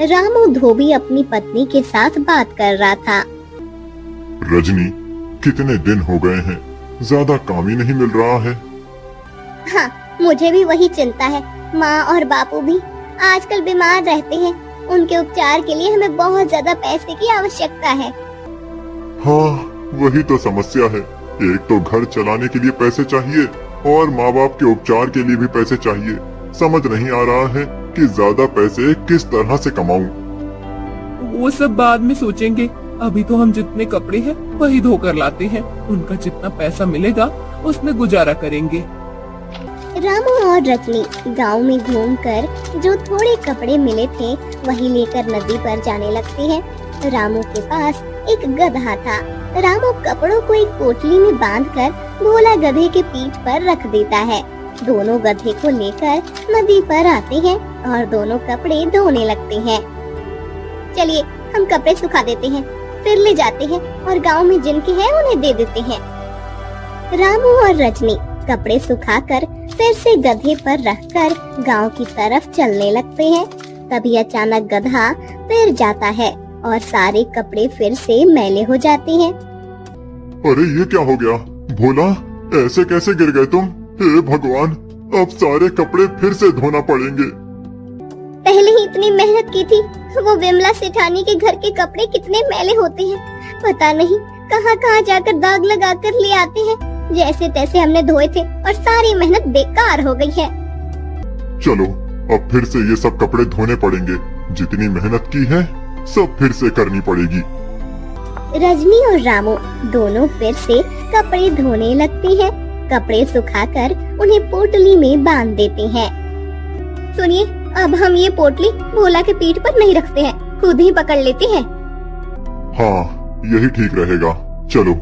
रामू धोबी अपनी पत्नी के साथ बात कर रहा था। रजनी, कितने दिन हो गए हैं, ज्यादा काम ही नहीं मिल रहा है। हाँ, मुझे भी वही चिंता है। माँ और बापू भी आजकल बीमार रहते हैं। उनके उपचार के लिए हमें बहुत ज्यादा पैसे की आवश्यकता है। हाँ, वही तो समस्या है। एक तो घर चलाने के लिए पैसे चाहिए और माँ बाप के उपचार के लिए भी पैसे चाहिए। समझ नहीं आ रहा है कि ज्यादा पैसे किस तरह से कमाऊं। वो सब बाद में सोचेंगे। अभी तो हम जितने कपड़े हैं वही धोकर लाते हैं। उनका जितना पैसा मिलेगा उसमें गुजारा करेंगे। रामू और रजनी गांव में घूमकर जो थोड़े कपड़े मिले थे वही लेकर नदी पर जाने लगते हैं। रामू के पास एक गधा था। रामू कपड़ों को एक पोटली में बांधकर भोला गधे के पीठ पर रख देता है। दोनों गधे को लेकर नदी पर आते हैं और दोनों कपड़े धोने लगते हैं। चलिए, हम कपड़े सुखा देते हैं, फिर ले जाते हैं और गांव में जिनके हैं उन्हें दे देते हैं। रामू और रजनी कपड़े सुखाकर फिर से गधे पर रखकर गांव की तरफ चलने लगते हैं। तभी अचानक गधा फिर जाता है और सारे कपड़े फिर से मैले हो जाते हैं। अरे ये क्या हो गया? भोला, ऐसे कैसे गिर गए तुम? हे भगवान, अब सारे कपड़े फिर से धोना पड़ेंगे। पहले ही इतनी मेहनत की थी। वो विमला सेठानी के घर के कपड़े कितने मैले होते हैं। पता नहीं कहाँ कहाँ जाकर दाग लगा कर ले आते हैं। जैसे तैसे हमने धोए थे और सारी मेहनत बेकार हो गई है। चलो, अब फिर से ये सब कपड़े धोने पड़ेंगे। जितनी मेहनत की है सब फिर से करनी पड़ेगी। रजनी और रामू दोनों फिर से कपड़े धोने लगते हैं। कपड़े सुखाकर उन्हें पोटली में बांध देते हैं। सुनिए, अब हम ये पोटली भोला के पीठ पर नहीं रखते हैं, खुद ही पकड़ लेते हैं। हाँ, यही ठीक रहेगा। चलो।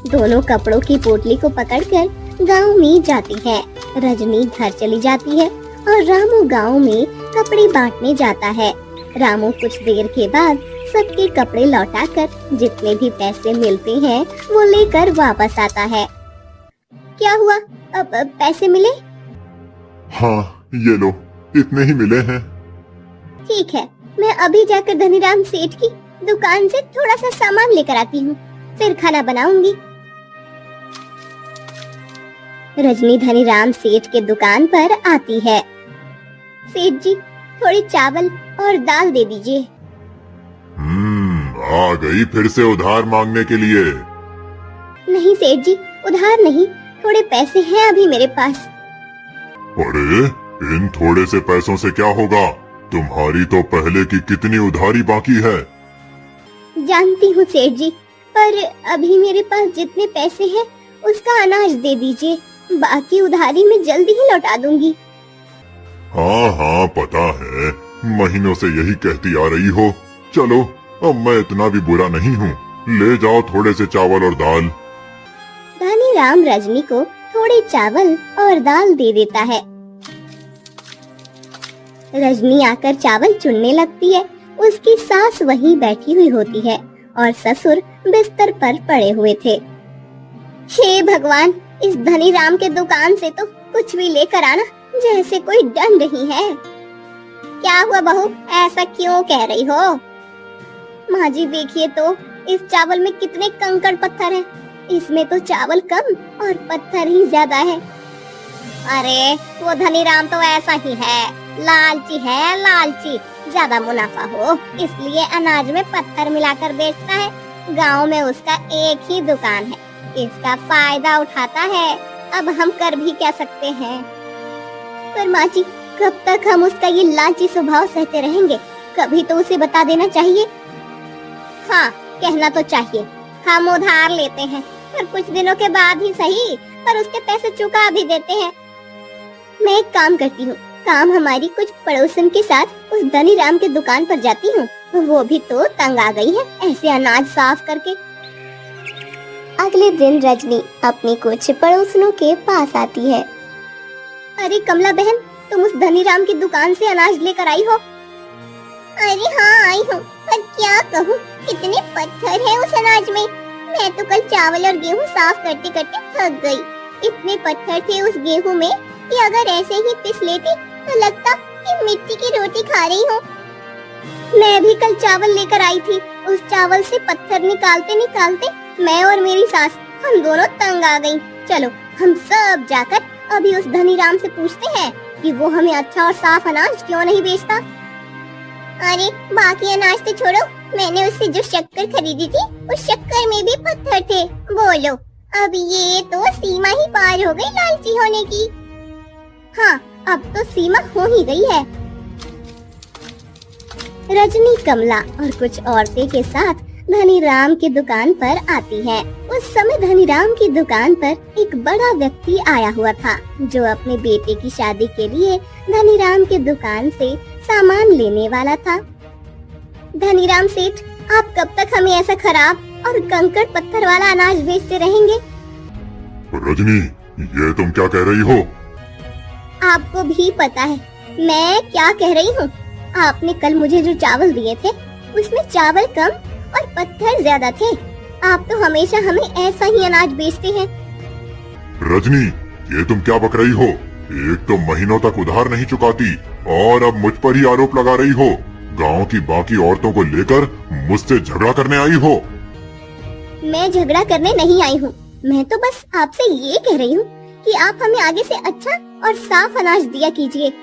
दोनों कपड़ों की पोटली को पकड़कर गांव में जाती है। रजनी घर चली जाती है और रामू गांव में कपड़े बांटने जाता है। रामू कुछ देर के बाद सबके कपड़े लौटाकर जितने भी पैसे मिलते हैं वो लेकर वापस आता है। क्या हुआ? अब पैसे मिले? हाँ, ये लो, इतने ही मिले हैं। ठीक है, मैं अभी जाकर धनीराम सेठ की दुकान से थोड़ा सा सामान लेकर आती हूँ, फिर खाना बनाऊंगी। रजनी धनीराम सेठ के दुकान पर आती है। सेठ जी, थोड़ी चावल और दाल दे दीजिए। आ गई फिर से उधार मांगने के लिए। नहीं सेठ जी, उधार नहीं, थोड़े पैसे हैं अभी मेरे पास। अरे, इन थोड़े से पैसों से क्या होगा? तुम्हारी तो पहले की कितनी उधारी बाकी है। जानती हूँ सेठ जी, पर अभी मेरे पास जितने पैसे हैं उसका अनाज दे दीजिए, बाकी उधारी मैं जल्दी ही लौटा दूंगी। हाँ हाँ, पता है, महीनों से यही कहती आ रही हो। चलो, अब मैं इतना भी बुरा नहीं हूँ, ले जाओ थोड़े से चावल और दाल। धनीराम रजनी को थोड़े चावल और दाल दे देता है। रजनी आकर चावल चुनने लगती है। उसकी सास वहीं बैठी हुई होती है और ससुर बिस्तर पर पड़े हुए थे। हे भगवान, इस धनीराम के दुकान से तो कुछ भी लेकर आना जैसे कोई डर नहीं है। क्या हुआ बहू, ऐसा क्यों कह रही हो? माँ जी देखिए तो, इस चावल में कितने कंकड़ पत्थर हैं। इसमें तो चावल कम और पत्थर ही ज्यादा है। अरे, वो धनीराम तो ऐसा ही है, लालची है, लालची। ज्यादा मुनाफा हो इसलिए अनाज में पत्थर मिलाकर बेचता है। गांव में उसका एक ही दुकान है, इसका फायदा उठाता है। अब हम कर भी क्या सकते हैं? पर माँ जी, कब तक हम उसका ये लालची स्वभाव सहते रहेंगे? कभी तो उसे बता देना चाहिए। हाँ, कहना तो चाहिए। हम उधार लेते हैं, पर कुछ दिनों के बाद ही सही, पर उसके पैसे चुका भी देते हैं। मैं एक काम करती हूँ, काम हमारी कुछ पड़ोसन के साथ उस धनीराम के दुकान पर जाती हूँ। वो भी तो तंग आ गई है ऐसे अनाज साफ करके। अगले दिन रजनी अपनी कुछ पड़ोसनों के पास आती है। अरे कमला बहन, तुम उस धनीराम की दुकान से अनाज लेकर आई हो? अरे हाँ, आई हूँ, पर क्या कहूँ, कितने पत्थर हैं उस अनाज में। मैं तो कल चावल और गेहूँ साफ करते करते थक गई। इतने पत्थर थे उस गेहूं में कि अगर ऐसे ही पिस लेती तो लगता कि मिट्टी की रोटी खा रही हूँ। मैं भी कल चावल लेकर आई थी। उस चावल से पत्थर निकालते निकालते मैं और मेरी सास हम दोनों तंग आ गईं। चलो हम सब जाकर अभी उस धनीराम से पूछते हैं कि वो हमें अच्छा और साफ अनाज क्यों नहीं बेचता। अरे बाकी अनाज तो छोड़ो, मैंने उससे जो शक्कर खरीदी थी उस शक्कर में भी पत्थर थे। बोलो, अब ये तो सीमा ही पार हो गई लालची होने की। हाँ, अब तो सीमा हो ही गई है। रजनी, कमला और कुछ औरतें के साथ धनीराम की दुकान पर आती हैं। उस समय धनीराम की दुकान पर एक बड़ा व्यक्ति आया हुआ था जो अपने बेटे की शादी के लिए धनीराम की दुकान से सामान लेने वाला था। धनीराम सेठ, आप कब तक हमें ऐसा खराब और कंकड़ पत्थर वाला अनाज बेचते रहेंगे? रजनी, ये तुम क्या कह रही हो? आपको भी पता है मैं क्या कह रही हूँ। आपने कल मुझे जो चावल दिए थे उसमें चावल कम और पत्थर ज्यादा थे। आप तो हमेशा हमें ऐसा ही अनाज बेचते हैं। रजनी, ये तुम क्या बक रही हो? एक तो महीनों तक उधार नहीं चुकाती और अब मुझ पर ही आरोप लगा रही हो। गांव की बाकी औरतों को लेकर मुझसे झगड़ा करने आई हो। मैं झगड़ा करने नहीं आई हूँ। मैं तो बस आपसे ये कह रही हूँ कि आप हमें आगे से अच्छा और साफ अनाज दिया कीजिए।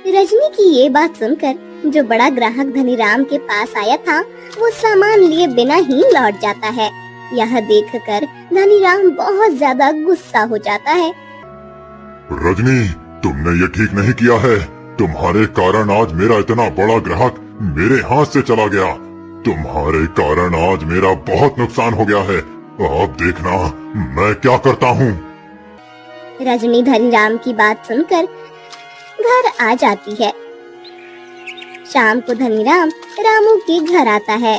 रजनी की ये बात सुनकर जो बड़ा ग्राहक धनीराम के पास आया था वो सामान लिए बिना ही लौट जाता है। यह देखकर धनीराम बहुत ज्यादा गुस्सा हो जाता है। रजनी, तुमने ये ठीक नहीं किया है। तुम्हारे कारण आज मेरा इतना बड़ा ग्राहक मेरे हाथ से चला गया। तुम्हारे कारण आज मेरा बहुत नुकसान हो गया है। अब देखना मैं क्या करता हूँ। रजनी धनीराम की बात सुनकर घर आ जाती है। शाम को धनीराम रामू के घर आता है।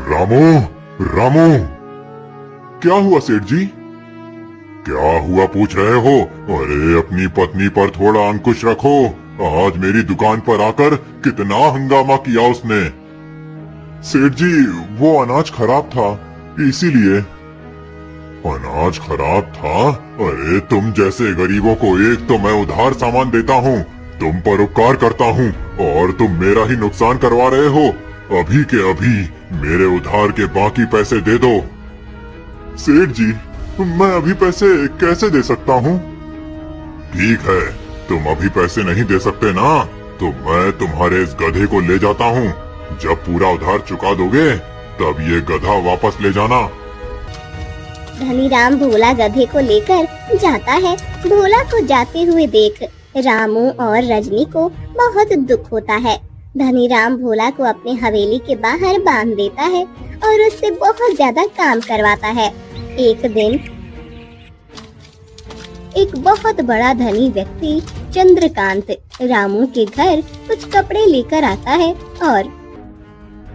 रामू, रामू, क्या हुआ सेठ जी? क्या हुआ पूछ रहे हो? अरे अपनी पत्नी पर थोड़ा अंकुश रखो। आज मेरी दुकान पर आकर कितना हंगामा किया उसने। सेठ जी, वो अनाज खराब था इसीलिए। अनाज खराब था? अरे तुम जैसे गरीबों को एक तो मैं उधार सामान देता हूँ, तुम पर उपकार करता हूँ और तुम मेरा ही नुकसान करवा रहे हो। अभी के अभी मेरे उधार के बाकी पैसे दे दो। सेठ जी, मैं अभी पैसे कैसे दे सकता हूँ? ठीक है, तुम अभी पैसे नहीं दे सकते ना, तो मैं तुम्हारे इस गधे को ले जाता हूँ। जब पूरा उधार चुका दोगे तब ये गधा वापस ले जाना। धनीराम भोला गधे को लेकर जाता है। भोला को जाते हुए देख रामू और रजनी को बहुत दुख होता है। धनीराम भोला को अपने हवेली के बाहर बांध देता है और उससे बहुत ज्यादा काम करवाता है। एक दिन एक बहुत बड़ा धनी व्यक्ति चंद्रकांत रामू के घर कुछ कपड़े लेकर आता है और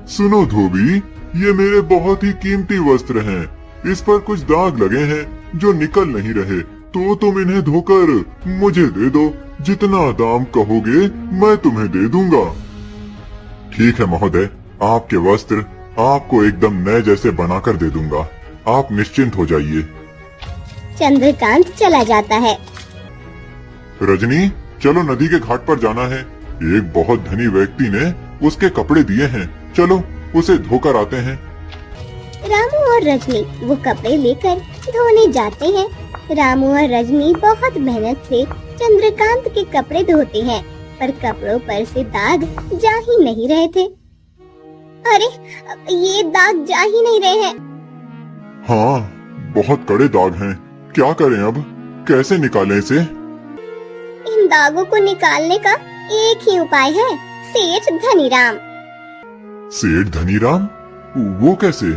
सुनो धोबी, ये मेरे बहुत ही कीमती वस्त्र हैं। इस पर कुछ दाग लगे हैं जो निकल नहीं रहे, तो तुम इन्हें धोकर मुझे दे दो। जितना दाम कहोगे मैं तुम्हें दे दूंगा। ठीक है महोदय, आपके वस्त्र आपको एकदम नए जैसे बनाकर दे दूंगा। आप निश्चिंत हो जाइए। चंद्रकांत चला जाता है। रजनी, चलो नदी के घाट पर जाना है। एक बहुत धनी व्यक्ति ने उसके कपड़े दिए हैं, चलो उसे धोकर आते हैं। रामू और रजनी वो कपड़े लेकर धोने जाते हैं। रामू और रजनी बहुत मेहनत से चंद्रकांत के कपड़े धोते हैं, पर कपड़ों पर से दाग जा ही नहीं रहे थे। अरे ये दाग जा ही नहीं रहे हैं। हाँ, बहुत कड़े दाग हैं। क्या करें अब? कैसे निकालें इसे? इन दागों को निकालने का एक ही उपाय है, सेठ धनीराम। सेठ धनीराम? वो कैसे?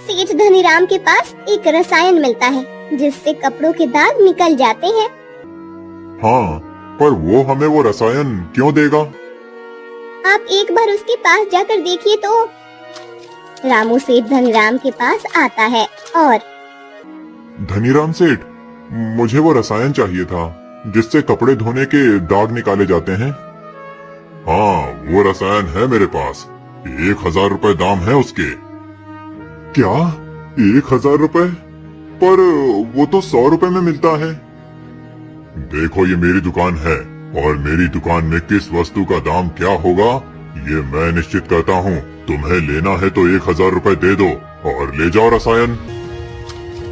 सेठ धनीराम के पास एक रसायन मिलता है जिससे कपड़ों के दाग निकल जाते हैं। हाँ, पर वो हमें वो रसायन क्यों देगा? आप एक बार उसके पास जाकर देखिए तो। रामू सेठ धनीराम के पास आता है और धनीराम सेठ, मुझे वो रसायन चाहिए था जिससे कपड़े धोने के दाग निकाले जाते हैं। हाँ, वो रसायन है मेरे पास। 1000 रुपए दाम है उसके। क्या 1000 रुपए? पर वो तो 100 रुपए में मिलता है। देखो ये मेरी दुकान है और मेरी दुकान में किस वस्तु का दाम क्या होगा ये मैं निश्चित करता हूँ। तुम्हें लेना है तो 1000 रुपए दे दो और ले जाओ रसायन।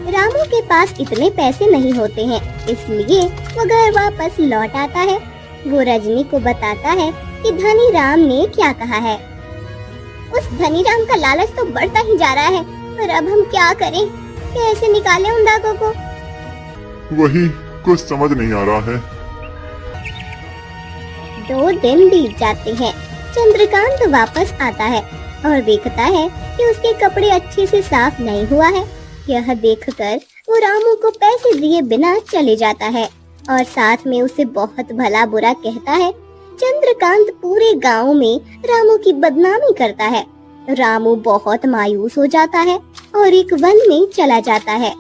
रामू के पास इतने पैसे नहीं होते हैं, इसलिए वो घर वापस लौट आता है। वो रजनी को बताता है कि धनी राम ने क्या कहा है। उस धनी राम का लालच तो बढ़ता ही जा रहा है, पर अब हम क्या करें? कैसे निकालें उन दागों को? वही कुछ समझ नहीं आ रहा है। 2 दिन बीत जाते हैं। चंद्रकांत वापस आता है और देखता है कि उसके कपड़े अच्छे से साफ नहीं हुआ है। यह देखकर वो रामू को पैसे दिए बिना चले जाता है और साथ में उसे बहुत भला बुरा कहता है। चंद्रकांत पूरे गांव में रामू की बदनामी करता है। रामू बहुत मायूस हो जाता है और एक वन में चला जाता है।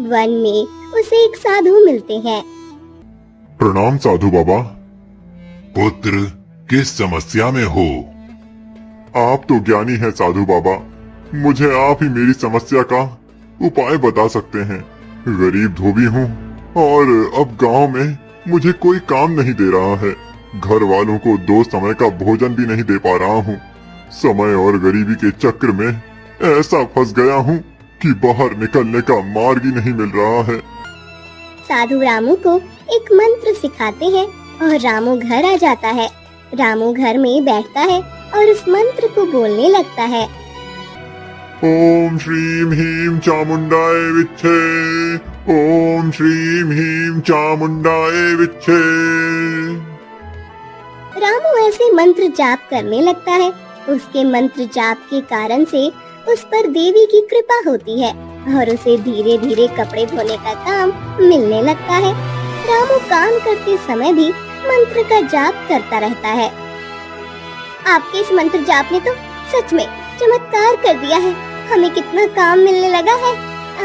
वन में उसे एक साधु मिलते हैं। प्रणाम साधु बाबा। पुत्र, किस समस्या में हो? आप तो ज्ञानी हैं साधु बाबा, मुझे आप ही मेरी समस्या का उपाय बता सकते हैं। गरीब धोबी हूँ और अब गांव में मुझे कोई काम नहीं दे रहा है। घर वालों को 2 समय का भोजन भी नहीं दे पा रहा हूँ। समय और गरीबी के चक्र में ऐसा फंस गया हूँ कि बाहर निकलने का मार्ग ही नहीं मिल रहा है। साधु रामू को एक मंत्र सिखाते हैं और रामू घर आ जाता है। रामू घर में बैठता है और उस मंत्र को बोलने लगता है। ओम श्रीम ह्रीम चामुंडाय विच्छे, ओम श्रीम ह्रीम चामुंडाय विच्छे। रामू ऐसे मंत्र जाप करने लगता है। उसके मंत्र जाप के कारण से उस पर देवी की कृपा होती है और उसे धीरे धीरे कपड़े धोने का काम मिलने लगता है। रामू काम करते समय भी मंत्र का जाप करता रहता है। आपके इस मंत्र जाप ने तो सच में चमत्कार कर दिया है। हमें कितना काम मिलने लगा है।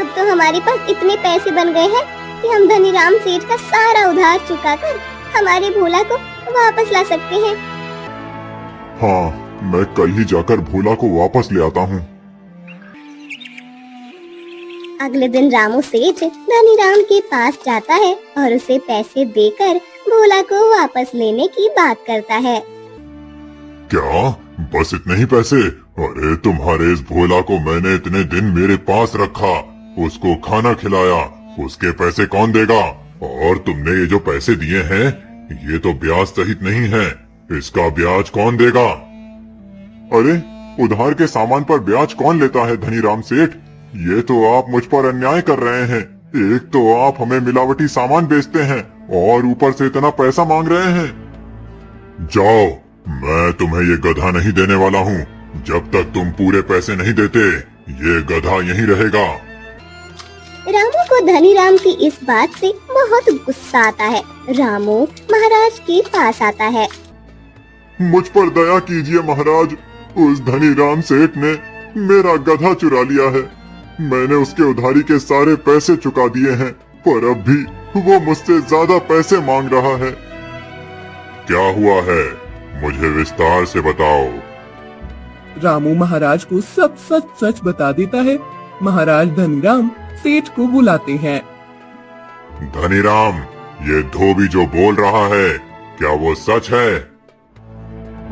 अब तो हमारे पास इतने पैसे बन गए हैं कि हम धनी राम सेठ का सारा उधार चुकाकर हमारे भोला को वापस ला सकते हैं। हाँ, मैं कल ही जाकर भोला को वापस ले आता हूँ। अगले दिन रामू सेठ धनी राम के पास जाता है और उसे पैसे देकर भोला को वापस लेने की बात करता है। क्या बस इतने ही पैसे? अरे तुम्हारे इस भोला को मैंने इतने दिन मेरे पास रखा, उसको खाना खिलाया, उसके पैसे कौन देगा? और तुमने ये जो पैसे दिए हैं ये तो ब्याज सहित नहीं है, इसका ब्याज कौन देगा? अरे उधार के सामान पर ब्याज कौन लेता है धनी राम सेठ? ये तो आप मुझ पर अन्याय कर रहे हैं। एक तो आप हमें मिलावटी सामान बेचते हैं और ऊपर से इतना पैसा मांग रहे हैं। जाओ, मैं तुम्हें ये गधा नहीं देने वाला हूँ। जब तक तुम पूरे पैसे नहीं देते ये गधा यहीं रहेगा। रामू को धनी राम की इस बात से बहुत गुस्सा आता है। रामू महाराज के पास आता है। मुझ पर दया कीजिए महाराज, उस धनी राम सेठ ने मेरा गधा चुरा लिया है। मैंने उसके उधारी के सारे पैसे चुका दिए हैं, पर अब भी वो मुझसे ज्यादा पैसे मांग रहा है। क्या हुआ है, मुझे विस्तार से बताओ। रामू महाराज को सब सच सच बता देता है। महाराज धनीराम सेठ को बुलाते हैं। धनीराम, ये धोबी जो बोल रहा है क्या वो सच है?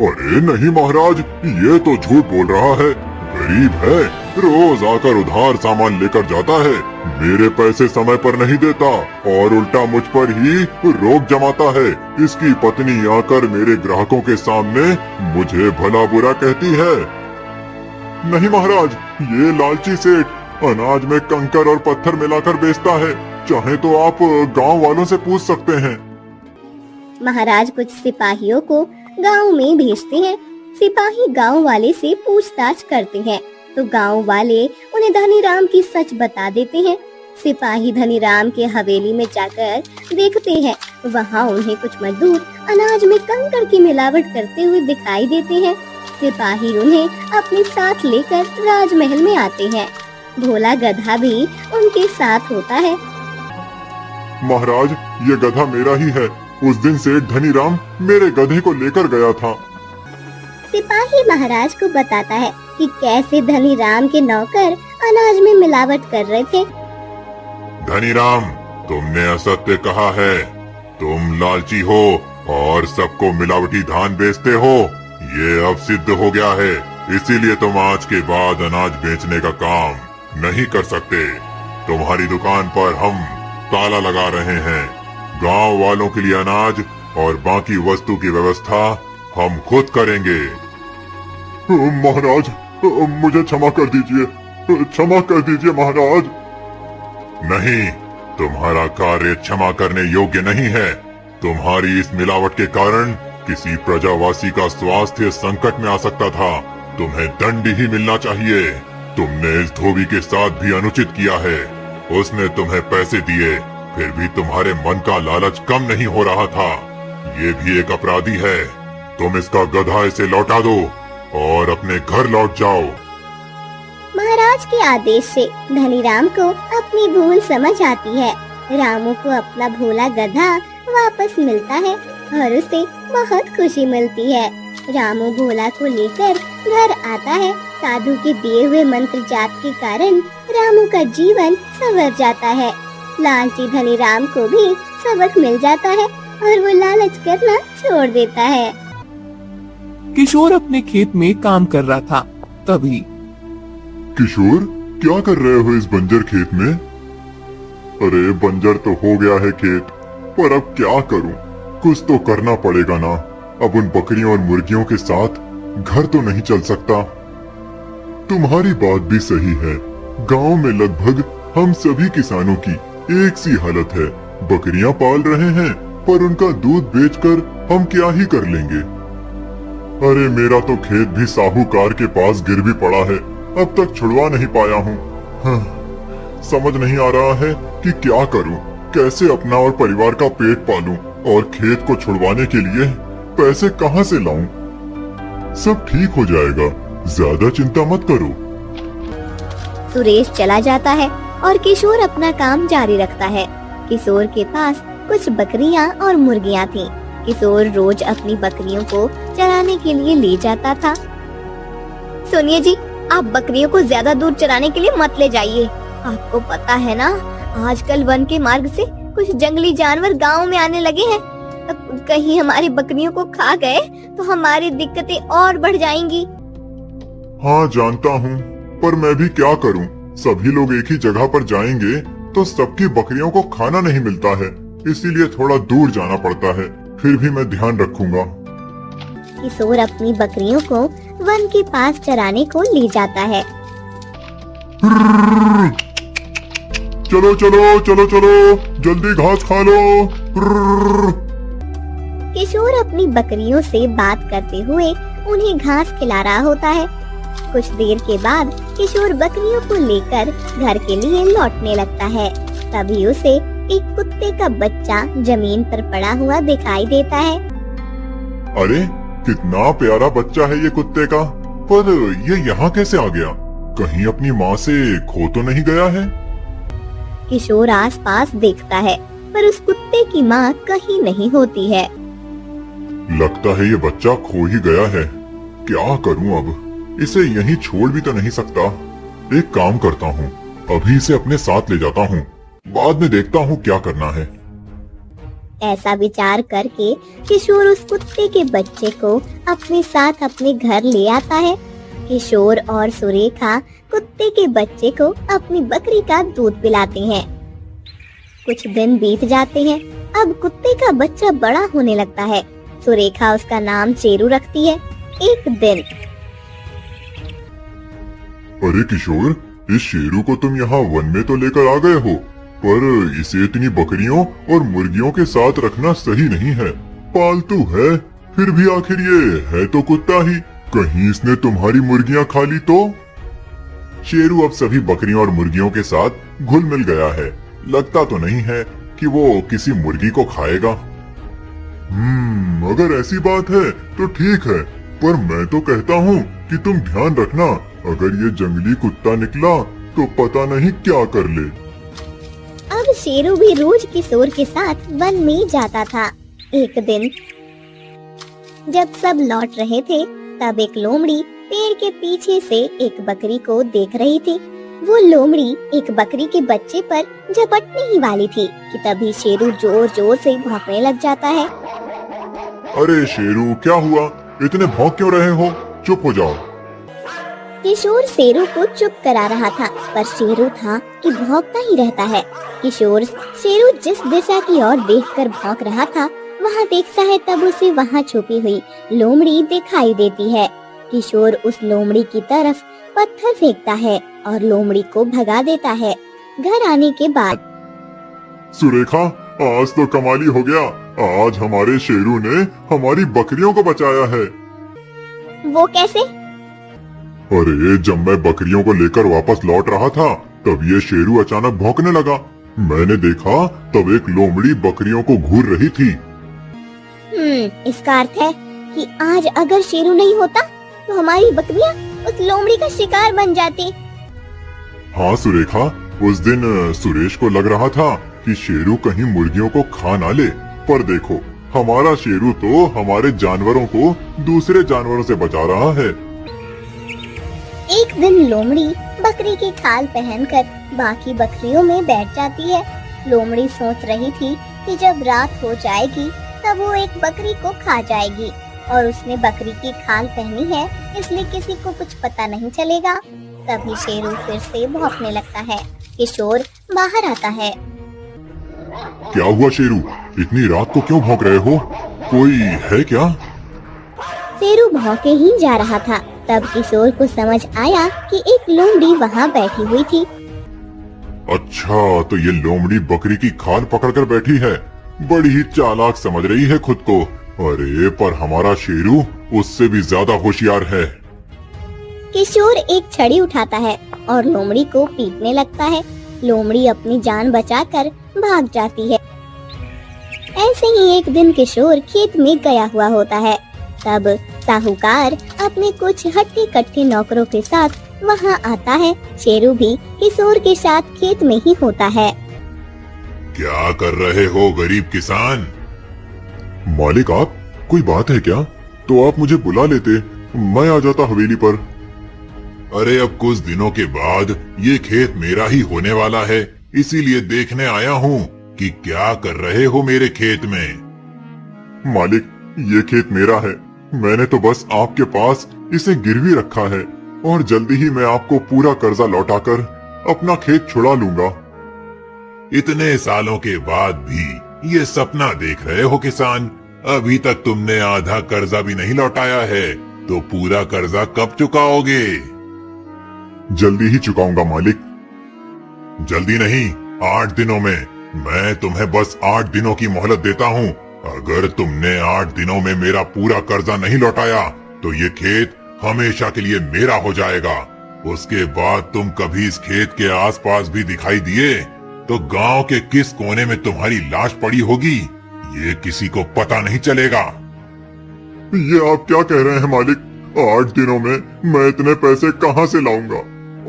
अरे नहीं महाराज, ये तो झूठ बोल रहा है। गरीब है, रोज आकर उधार सामान लेकर जाता है, मेरे पैसे समय पर नहीं देता और उल्टा मुझ पर ही रोक जमाता है। इसकी पत्नी आकर मेरे ग्राहकों के सामने मुझे भला बुरा कहती है। नहीं महाराज, ये लालची सेठ अनाज में कंकर और पत्थर मिलाकर बेचता है। चाहे तो आप गांव वालों से पूछ सकते हैं। महाराज कुछ सिपाहियों को गांव में भेजते हैं। सिपाही गांव वाले से पूछताछ करते हैं तो गांव वाले उन्हें धनीराम की सच बता देते हैं। सिपाही धनीराम के हवेली में जाकर देखते हैं, वहाँ उन्हें कुछ मजदूर अनाज में कंकड़ की मिलावट करते हुए दिखाई देते हैं। सिपाही उन्हें अपने साथ लेकर राजमहल में आते हैं। भोला गधा भी उनके साथ होता है। महाराज, ये गधा मेरा ही है। उस दिन सेठ धनीराम मेरे गधे को लेकर गया था। सिपाही महाराज को बताता है कि कैसे धनीराम के नौकर अनाज में मिलावट कर रहे थे। धनीराम, तुमने असत्य कहा है। तुम लालची हो और सबको मिलावटी धान बेचते हो। ये अब सिद्ध हो गया है, इसीलिए तुम आज के बाद अनाज बेचने का काम नहीं कर सकते। तुम्हारी दुकान पर हम ताला लगा रहे हैं। गांव वालों के लिए अनाज और बाकी वस्तु की व्यवस्था हम खुद करेंगे। महाराज, मुझे क्षमा कर दीजिए, क्षमा कर दीजिए महाराज। नहीं, तुम्हारा कार्य क्षमा करने योग्य नहीं है। तुम्हारी इस मिलावट के कारण किसी प्रजावासी का स्वास्थ्य संकट में आ सकता था। तुम्हें दंड ही मिलना चाहिए। तुमने इस धोबी के साथ भी अनुचित किया है। उसने तुम्हें पैसे दिए, फिर भी तुम्हारे मन का लालच कम नहीं हो रहा था। ये भी एक अपराधी है। तुम इसका गधा इसे लौटा दो और अपने घर लौट जाओ। महाराज के आदेश से धनीराम को अपनी भूल समझ आती है। रामू को अपना भोला गधा वापस मिलता है और उसे बहुत खुशी मिलती है। रामू भोला को लेकर घर आता है। साधु के दिए हुए मंत्र जाप के कारण रामू का जीवन संवर जाता है। लालची धनीराम को भी सबक मिल जाता है और वो लालच करना छोड़ देता है। किशोर अपने खेत में काम कर रहा था, तभी किशोर, क्या कर रहे हो इस बंजर खेत में? अरे बंजर तो हो गया है खेत, पर अब क्या करूं? कुछ तो करना पड़ेगा ना। अब उन बकरियों और मुर्गियों के साथ घर तो नहीं चल सकता। तुम्हारी बात भी सही है। गांव में लगभग हम सभी किसानों की एक सी हालत है। बकरियां पाल रहे हैं, पर उनका दूध बेचकर हम क्या ही कर लेंगे। अरे मेरा तो खेत भी साहूकार के पास गिर भी पड़ा है, अब तक छुड़वा नहीं पाया हूँ। समझ नहीं आ रहा है कि क्या करूँ, कैसे अपना और परिवार का पेट पालूं और खेत को छुड़वाने के लिए पैसे कहाँ से लाऊं? सब ठीक हो जाएगा, ज्यादा चिंता मत करो। सुरेश चला जाता है और किशोर अपना काम जारी रखता है। किशोर के पास कुछ बकरियां और मुर्गियां थीं। किशोर रोज अपनी बकरियों को चराने के लिए ले जाता था। सुनिए जी, आप बकरियों को ज्यादा दूर चराने के लिए मत ले जाइए। आपको पता है ना, आजकल वन के मार्ग से कुछ जंगली जानवर गांव में आने लगे हैं। कहीं हमारी बकरियों को खा गए तो हमारी दिक्कतें और बढ़ जाएंगी। हाँ जानता हूँ, पर मैं भी क्या करूँ? सभी लोग एक ही जगह पर जाएंगे तो सबकी बकरियों को खाना नहीं मिलता है, इसीलिए थोड़ा दूर जाना पड़ता है। फिर भी मैं ध्यान रखूंगा। किशोर अपनी बकरियों को वन के पास चराने को ले जाता है। चलो चलो चलो चलो, जल्दी घास खा लो। किशोर अपनी बकरियों से बात करते हुए उन्हें घास खिला रहा होता है। कुछ देर के बाद किशोर बकरियों को लेकर घर के लिए लौटने लगता है। तभी उसे एक कुत्ते का बच्चा जमीन पर पड़ा हुआ दिखाई देता है। अरे कितना प्यारा बच्चा है ये कुत्ते का, पर ये यहाँ कैसे आ गया? कहीं अपनी माँ से खो तो नहीं गया है? किशोर आसपास देखता है, पर उस कुत्ते की माँ कहीं नहीं होती है। लगता है ये बच्चा खो ही गया है। क्या करूं अब? इसे यहीं छोड़ भी तो नहीं सकता। एक काम करता हूँ, अभी इसे अपने साथ ले जाता हूँ, बाद में देखता हूँ क्या करना है। ऐसा विचार करके किशोर उस कुत्ते के बच्चे को अपने साथ अपने घर ले आता है। किशोर और सुरेखा कुत्ते के बच्चे को अपनी बकरी का दूध पिलाते हैं। कुछ दिन बीत जाते हैं। अब कुत्ते का बच्चा बड़ा होने लगता है। सुरेखा उसका नाम चेरू रखती है। एक दिन, अरे किशोर, इस शेरू को तुम यहाँ वन में तो लेकर आ गए हो, पर इसे इतनी बकरियों और मुर्गियों के साथ रखना सही नहीं है। पालतू है, फिर भी आखिर ये है तो कुत्ता ही। कहीं इसने तुम्हारी मुर्गियाँ खा ली तो? शेरू अब सभी बकरियों और मुर्गियों के साथ घुल मिल गया है। लगता तो नहीं है कि वो किसी मुर्गी को खाएगा। अगर ऐसी बात है तो ठीक है, पर मैं तो कहता हूँ कि तुम ध्यान रखना, अगर ये जंगली कुत्ता निकला तो पता नहीं क्या कर ले। अब शेरू भी रोज किशोर के साथ वन में जाता था। एक दिन जब सब लौट रहे थे, तब एक लोमड़ी पेड़ के पीछे से एक बकरी को देख रही थी। वो लोमड़ी एक बकरी के बच्चे पर झपटने ही वाली थी कि तभी शेरू जोर जोर से भौंकने लग जाता है। अरे शेरू, क्या हुआ? इतने भौंक क्यों रहे हो? चुप हो जाओ। किशोर शेरू को चुप करा रहा था, पर शेरू था कि भौंकता ही रहता है। किशोर शेरू जिस दिशा की ओर देखकर भौंक रहा था वहाँ देखता है, तब उसे वहाँ छुपी हुई लोमड़ी दिखाई देती है। किशोर उस लोमड़ी की तरफ पत्थर फेंकता है और लोमड़ी को भगा देता है। घर आने के बाद सुरेखा, आज तो कमाली हो गया। आज हमारे शेरू ने हमारी बकरियों को बचाया है। वो कैसे? अरे, जब मैं बकरियों को लेकर वापस लौट रहा था तब ये शेरू अचानक भौंकने लगा। मैंने देखा तब एक लोमड़ी बकरियों को घूर रही थी। इसका अर्थ है कि आज अगर शेरू नहीं होता तो हमारी बकरियां उस लोमड़ी का शिकार बन जाती। हाँ सुरेखा, उस दिन सुरेश को लग रहा था कि शेरू कहीं मुर्गियों को खा ना ले, पर देखो हमारा शेरू तो हमारे जानवरों को दूसरे जानवरों से बचा रहा है। एक दिन लोमड़ी बकरी की खाल पहनकर बाकी बकरियों में बैठ जाती है। लोमड़ी सोच रही थी कि जब रात हो जाएगी तब वो एक बकरी को खा जाएगी, और उसने बकरी की खाल पहनी है इसलिए किसी को कुछ पता नहीं चलेगा। तभी शेरू फिर से भौंकने लगता है। किशोर बाहर आता है। क्या हुआ शेरू? इतनी रात को क्यों भौंक रहे हो? कोई है क्या? शेरू भौंके ही जा रहा था, तब किशोर को समझ आया कि एक लोमड़ी वहाँ बैठी हुई थी। अच्छा, तो ये लोमड़ी बकरी की खाल पकड़कर बैठी है। बड़ी ही चालाक समझ रही है खुद को। अरे, पर हमारा शेरू उससे भी ज्यादा होशियार है। किशोर एक छड़ी उठाता है और लोमड़ी को पीटने लगता है। लोमड़ी अपनी जान बचाकर भाग जाती है। ऐसे ही एक दिन किशोर खेत में गया हुआ होता है। तब साहूकार अपने कुछ हट्टे कट्टे नौकरों के साथ वहाँ आता है। शेरू भी किशोर के साथ खेत में ही होता है। क्या कर रहे हो गरीब किसान? मालिक, आप कोई बात है क्या? तो आप मुझे बुला लेते, मैं आ जाता हवेली पर। अरे, अब कुछ दिनों के बाद ये खेत मेरा ही होने वाला है, इसीलिए देखने आया हूँ कि क्या कर रहे हो मेरे खेत में। मालिक, ये खेत मेरा है। मैंने तो बस आपके पास इसे गिरवी रखा है और जल्दी ही मैं आपको पूरा कर्जा लौटाकर अपना खेत छुड़ा लूंगा। इतने सालों के बाद भी ये सपना देख रहे हो किसान? अभी तक तुमने आधा कर्जा भी नहीं लौटाया है, तो पूरा कर्जा कब चुकाओगे? जल्दी ही चुकाऊंगा मालिक। जल्दी नहीं, 8 दिनों में। मैं तुम्हें बस 8 दिनों की मोहलत देता हूँ। अगर तुमने 8 दिनों में मेरा पूरा कर्जा नहीं लौटाया तो ये खेत हमेशा के लिए मेरा हो जाएगा। उसके बाद तुम कभी इस खेत के आसपास भी दिखाई दिए तो गांव के किस कोने में तुम्हारी लाश पड़ी होगी ये किसी को पता नहीं चलेगा। ये आप क्या कह रहे हैं मालिक? 8 दिनों में मैं इतने पैसे कहां से लाऊंगा?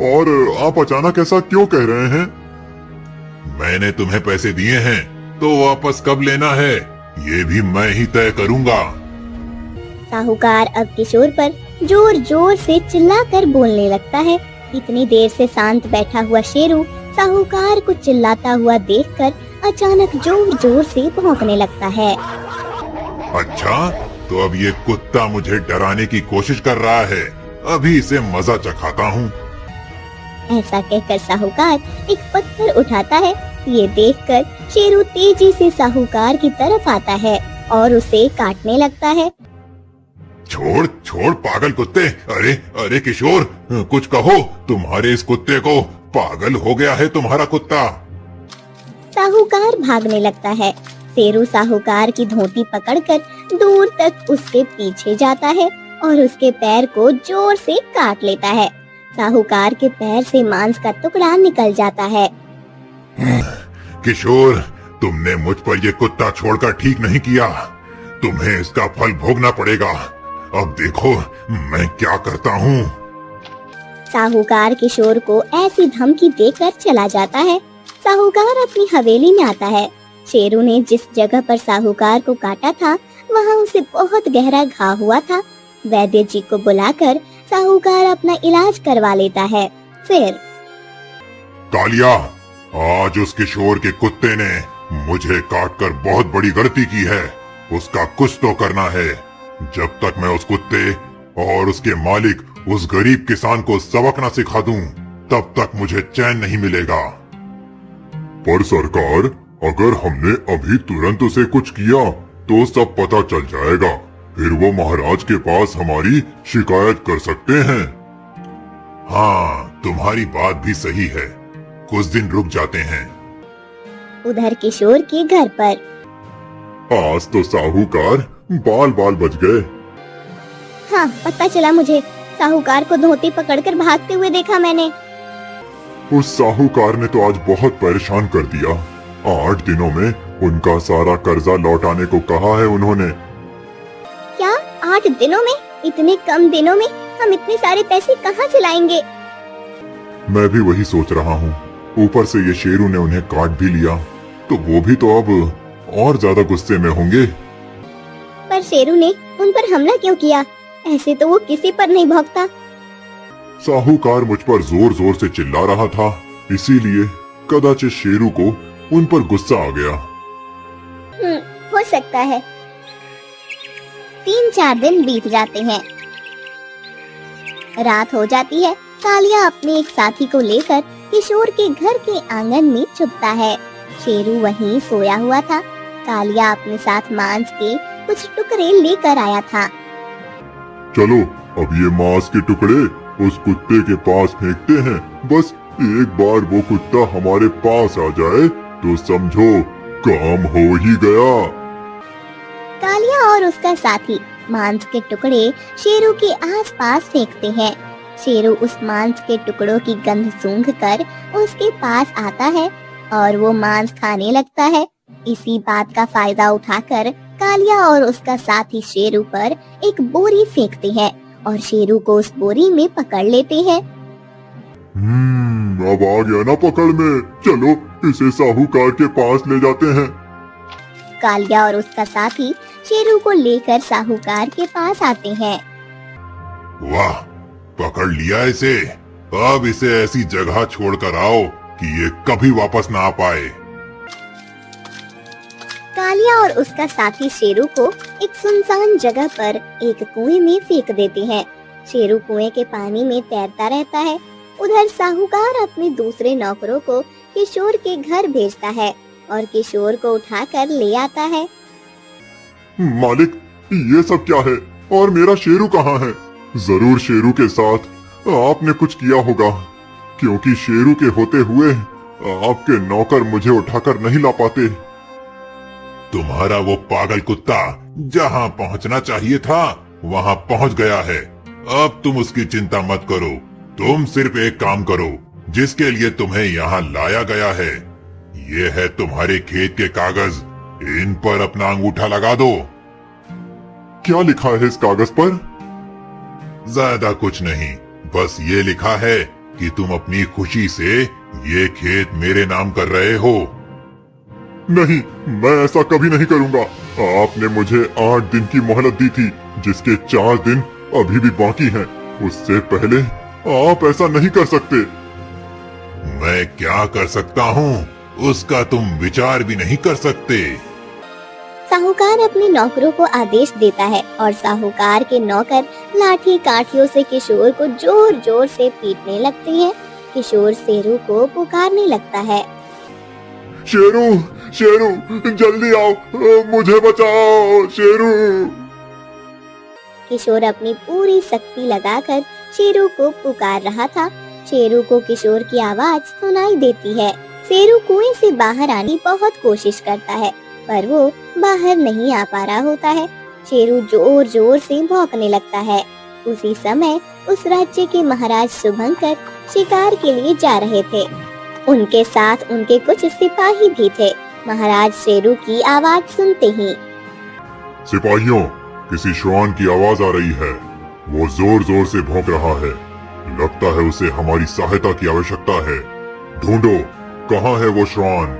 और आप अचानक ऐसा क्यों कह रहे हैं? मैंने तुम्हें पैसे दिए हैं तो वापस कब लेना है ये भी मैं ही तय करूंगा। साहूकार अब किशोर पर जोर जोर से चिल्लाकर बोलने लगता है। इतनी देर से शांत बैठा हुआ शेरू साहूकार को चिल्लाता हुआ देखकर अचानक जोर जोर से भौंकने लगता है। अच्छा, तो अब ये कुत्ता मुझे डराने की कोशिश कर रहा है। अभी इसे मजा चखाता हूँ। ऐसा कहकर साहूकार एक पत्थर उठाता है। ये देखकर शेरू तेजी से साहूकार की तरफ आता है और उसे काटने लगता है। छोड़ छोड़ पागल कुत्ते! अरे अरे किशोर, कुछ कहो। तुम्हारे इस कुत्ते को पागल हो गया है तुम्हारा कुत्ता। साहूकार भागने लगता है। शेरू साहूकार की धोती पकड़कर दूर तक उसके पीछे जाता है और उसके पैर को जोर से काट लेता है। साहूकार के पैर से मांस का टुकड़ा निकल जाता है। किशोर, तुमने मुझ पर ये कुत्ता छोड़कर ठीक नहीं किया। तुम्हें इसका फल भोगना पड़ेगा। अब देखो मैं क्या करता हूँ। साहूकार किशोर को ऐसी धमकी देकर चला जाता है। साहूकार अपनी हवेली में आता है। शेरू ने जिस जगह पर साहूकार को काटा था वहाँ उसे बहुत गहरा घाव हुआ था। वैद्य जी को बुलाकर साहूकार अपना इलाज करवा लेता है। फिर कालिया, आज उस किशोर के कुत्ते ने मुझे काटकर बहुत बड़ी गलती की है। उसका कुछ तो करना है। जब तक मैं उस कुत्ते और उसके मालिक उस गरीब किसान को सबक न सिखा दूं, तब तक मुझे चैन नहीं मिलेगा। पर सरकार, अगर हमने अभी तुरंत उसे कुछ किया तो सब पता चल जाएगा। फिर वो महाराज के पास हमारी शिकायत कर सकते हैं। हाँ, तुम्हारी बात भी सही है। कुछ दिन रुक जाते हैं। उधर किशोर के घर पर आज तो साहूकार बाल बाल बच गए। हाँ, पता चला मुझे। साहूकार को धोती पकड़कर भागते हुए देखा मैंने। उस साहूकार ने तो आज बहुत परेशान कर दिया। 8 दिनों में उनका सारा कर्जा लौटाने को कहा है उन्होंने। क्या 8 दिनों में? इतने कम दिनों में हम इतने सारे पैसे कहाँ से लाएंगे? मैं भी वही सोच रहा हूँ। ऊपर से ये शेरू ने उन्हें काट भी लिया, तो वो भी तो अब और ज्यादा गुस्से में होंगे। पर शेरू ने उन पर हमला क्यों किया? ऐसे तो वो किसी पर नहीं भौंकता। साहूकार मुझ पर जोर जोर से चिल्ला रहा था, इसीलिए कदाचित शेरू को उन पर गुस्सा आ गया। हो सकता है। 3-4 दिन बीत जाते हैं। रात हो जाती है। कालिया अपने एक साथी को लेकर किशोर के घर के आंगन में छुपता है। शेरू वहीं सोया हुआ था। कालिया अपने साथ मांस के कुछ टुकड़े लेकर आया था। चलो, अब ये मांस के टुकड़े उस कुत्ते के पास फेंकते हैं। बस एक बार वो कुत्ता हमारे पास आ जाए तो समझो काम हो ही गया। कालिया और उसका साथी मांस के टुकड़े शेरू के आसपास फेंकते हैं। शेरू उस मांस के टुकड़ों की गंध सूंघकर उसके पास आता है और वो मांस खाने लगता है। इसी बात का फायदा उठाकर कालिया और उसका साथी शेरू पर एक बोरी फेंकते हैं और शेरू को उस बोरी में पकड़ लेते हैं। अब आ गया ना पकड़ में। चलो, इसे साहूकार के पास ले जाते हैं। कालिया और उसका साथी शेरू को लेकर साहूकार के पास आते हैं। वाह, पकड़ लिया इसे। अब इसे ऐसी जगह छोड़कर आओ कि ये कभी वापस ना आ पाए। कालिया और उसका साथी शेरू को एक सुनसान जगह पर एक कुएं में फेंक देते हैं। शेरू कुएं के पानी में तैरता रहता है। उधर साहूकार अपने दूसरे नौकरों को किशोर के घर भेजता है और किशोर को उठाकर ले आता है। मालिक, ये सब क्या है और मेरा शेरू कहाँ है? जरूर शेरू के साथ आपने कुछ किया होगा, क्योंकि शेरू के होते हुए आपके नौकर मुझे उठाकर नहीं ला पाते। तुम्हारा वो पागल कुत्ता जहाँ पहुँचना चाहिए था वहाँ पहुँच गया है। अब तुम उसकी चिंता मत करो। तुम सिर्फ एक काम करो जिसके लिए तुम्हें यहाँ लाया गया है। ये है तुम्हारे खेत के कागज। इन पर अपना अंगूठा लगा दो। क्या लिखा है इस कागज पर? ज्यादा कुछ नहीं, बस ये लिखा है कि तुम अपनी खुशी से ये खेत मेरे नाम कर रहे हो। नहीं, मैं ऐसा कभी नहीं करूंगा। आपने मुझे 8 दिन की मोहलत दी थी, जिसके 4 दिन अभी भी बाकी हैं। उससे पहले आप ऐसा नहीं कर सकते। मैं क्या कर सकता हूँ उसका तुम विचार भी नहीं कर सकते। साहूकार अपने नौकरों को आदेश देता है और साहूकार के नौकर लाठी काठियों से किशोर को जोर जोर से पीटने लगते हैं। किशोर शेरू को पुकारने लगता है। शेरू, शेरू, जल्दी आओ, मुझे बचाओ, शेरू। किशोर अपनी पूरी शक्ति लगाकर शेरू को पुकार रहा था। शेरू को किशोर की आवाज सुनाई देती है। शेरू कुएं से बाहर आने की बहुत कोशिश करता है, पर वो बाहर नहीं आ पा रहा होता है। शेरू जोर जोर से भौंकने लगता है। उसी समय उस राज्य के महाराज शुभंकर शिकार के लिए जा रहे थे। उनके साथ उनके कुछ सिपाही भी थे। महाराज शेरू की आवाज सुनते ही, सिपाहियों, किसी श्वान की आवाज आ रही है। वो जोर जोर से भौंक रहा है। लगता है उसे हमारी सहायता की आवश्यकता है। ढूंढो, कहाँ है वो श्वान?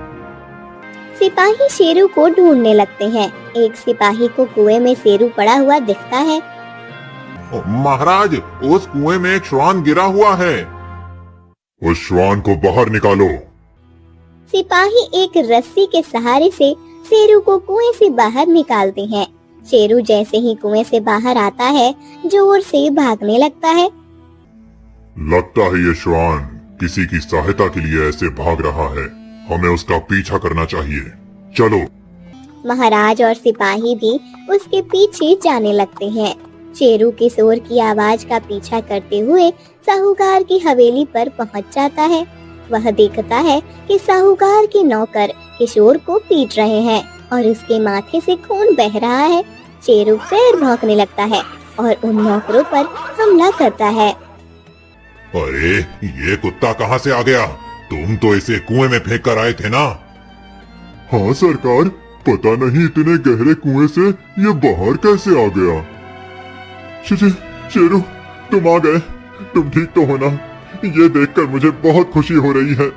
सिपाही शेरू को ढूंढने लगते हैं। एक सिपाही को कुएं में शेरू पड़ा हुआ दिखता है। महाराज, उस कुएं में एक श्वान गिरा हुआ है। उस श्वान को बाहर निकालो। सिपाही एक रस्सी के सहारे से शेरू को कुएं से बाहर निकालते हैं। शेरू जैसे ही कुएं से बाहर आता है, जोर से भागने लगता है। लगता है ये श्वान किसी की सहायता के लिए ऐसे भाग रहा है। हमें उसका पीछा करना चाहिए। चलो। महाराज और सिपाही भी उसके पीछे जाने लगते हैं। शेरू किशोर की आवाज का पीछा करते हुए साहूकार की हवेली पर पहुंच जाता है। वह देखता है कि साहूकार के नौकर किशोर को पीट रहे हैं और उसके माथे से खून बह रहा है। शेरू फिर भौंकने लगता है और उन नौकरों पर हमला करता है। अरे ये कुत्ता कहाँ से आ गया? तुम तो इसे कुएं में फेंक कर आए थे ना? हाँ सरकार, पता नहीं इतने गहरे कुएं से ये बाहर कैसे आ गया। शेरू, तुम आ गए। तुम ठीक तो हो ना? ये देखकर मुझे बहुत खुशी हो रही है।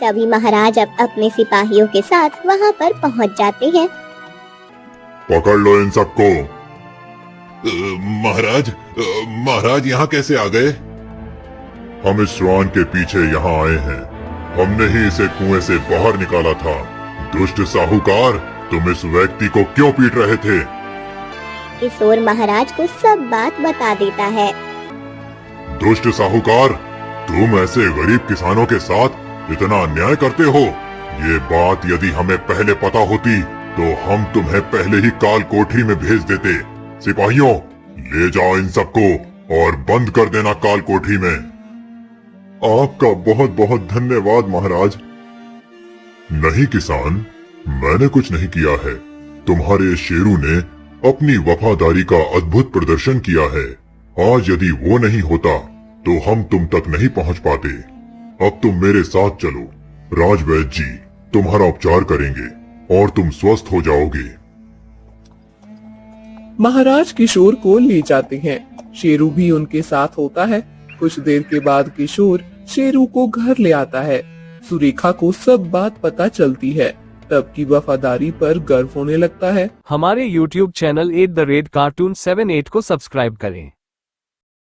तभी महाराज अब अपने सिपाहियों के साथ वहाँ पर पहुँच जाते हैं। पकड़ लो इन सबको। महाराज यहाँ कैसे आ गए? हम इस श्वान के पीछे यहाँ आए हैं। हमने ही इसे कुएं से बाहर निकाला था। दुष्ट साहूकार, तुम इस व्यक्ति को क्यों पीट रहे थे? किशोर महाराज को सब बात बता देता है। दुष्ट साहूकार, तुम ऐसे गरीब किसानों के साथ इतना अन्याय करते हो। ये बात यदि हमें पहले पता होती तो हम तुम्हें पहले ही काल कोठरी में भेज देते। सिपाहियों, ले जाओ इन सबको और बंद कर देना काल कोठरी में। आपका बहुत बहुत धन्यवाद महाराज। नहीं किसान, मैंने कुछ नहीं किया है। तुम्हारे शेरू ने अपनी वफादारी का अद्भुत प्रदर्शन किया है। आज यदि वो नहीं होता तो हम तुम तक नहीं पहुंच पाते। अब तुम मेरे साथ चलो। राजवैद्य जी तुम्हारा उपचार करेंगे और तुम स्वस्थ हो जाओगे। महाराज किशोर को ले जाते हैं। शेरू भी उनके साथ होता है। कुछ देर के बाद किशोर शेरू को घर ले आता है। सुरेखा को सब बात पता चलती है। तब की वफादारी पर गर्व होने लगता है। हमारे YouTube चैनल @cartoon78 को सब्सक्राइब करें।